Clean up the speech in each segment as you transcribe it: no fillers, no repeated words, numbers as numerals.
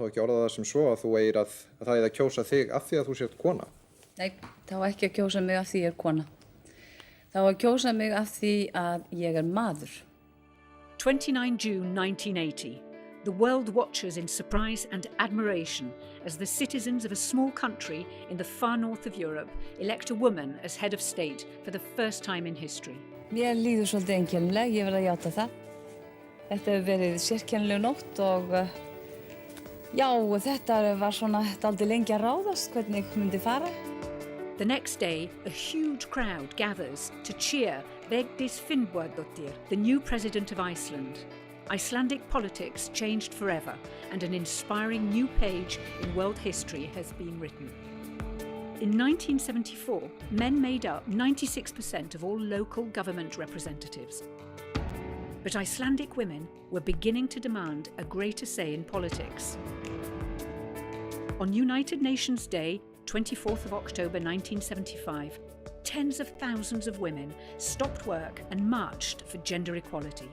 Þá ekki orða það sem svo að þú eigir að það eigi að kjósa þig af því að þú sért kona? Nei, það var ekki að kjósa mig af því ég kona. Það var að kjósa mig af því að ég maður. 29 June 1980. The world watches in surprise and admiration as the citizens of a small country in the far north of Europe elect a woman as head of state for the first time in history. Mér líður svolítið einkennilega, ég verð að játa það. Þetta hefur verið sérkennileg nótt og já, þetta var svona dálítið lengi að ráðast hvernig myndi fara. The next day, a huge crowd gathers to cheer Vigdís Finnbogadóttir, the new president of Iceland. Icelandic politics changed forever, and an inspiring new page in world history has been written. In 1974, men made up 96% of all local government representatives. But Icelandic women were beginning to demand a greater say in politics. On United Nations Day, 24th of October 1975, tens of thousands of women stopped work and marched for gender equality.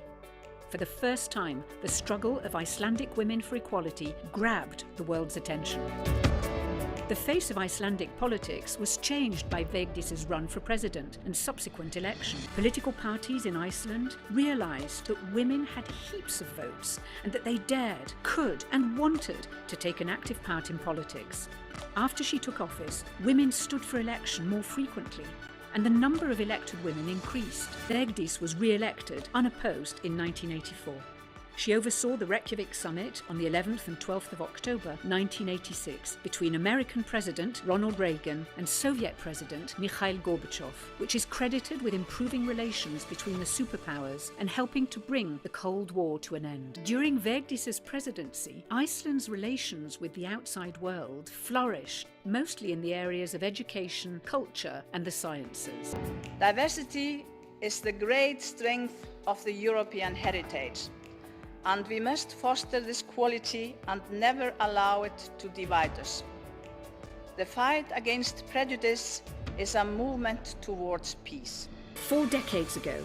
For the first time, the struggle of Icelandic women for equality grabbed the world's attention. The face of Icelandic politics was changed by Vigdís's run for president and subsequent election. Political parties in Iceland realised that women had heaps of votes and that they dared, could and wanted to take an active part in politics. After she took office, women stood for election more frequently, and the number of elected women increased. Vigdís was re-elected unopposed in 1984. She oversaw the Reykjavik summit on the 11th and 12th of October 1986 between American President Ronald Reagan and Soviet President Mikhail Gorbachev, which is credited with improving relations between the superpowers and helping to bring the Cold War to an end. During Vigdís's presidency, Iceland's relations with the outside world flourished, mostly in the areas of education, culture and the sciences. Diversity is the great strength of the European heritage, and we must foster this quality and never allow it to divide us. The fight against prejudice is a movement towards peace. 4 decades ago,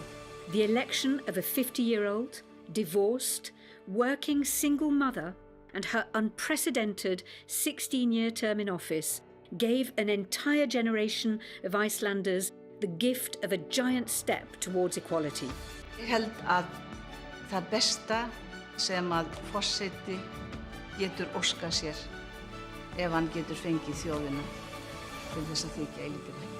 the election of a 50-year-old, divorced, working single mother and her unprecedented 16-year term in office gave an entire generation of Icelanders the gift of a giant step towards equality. Ég held að það besta sem að forseti getur óskað sér ef hann getur fengið þjóðina til þess að þykja eilítilvægt.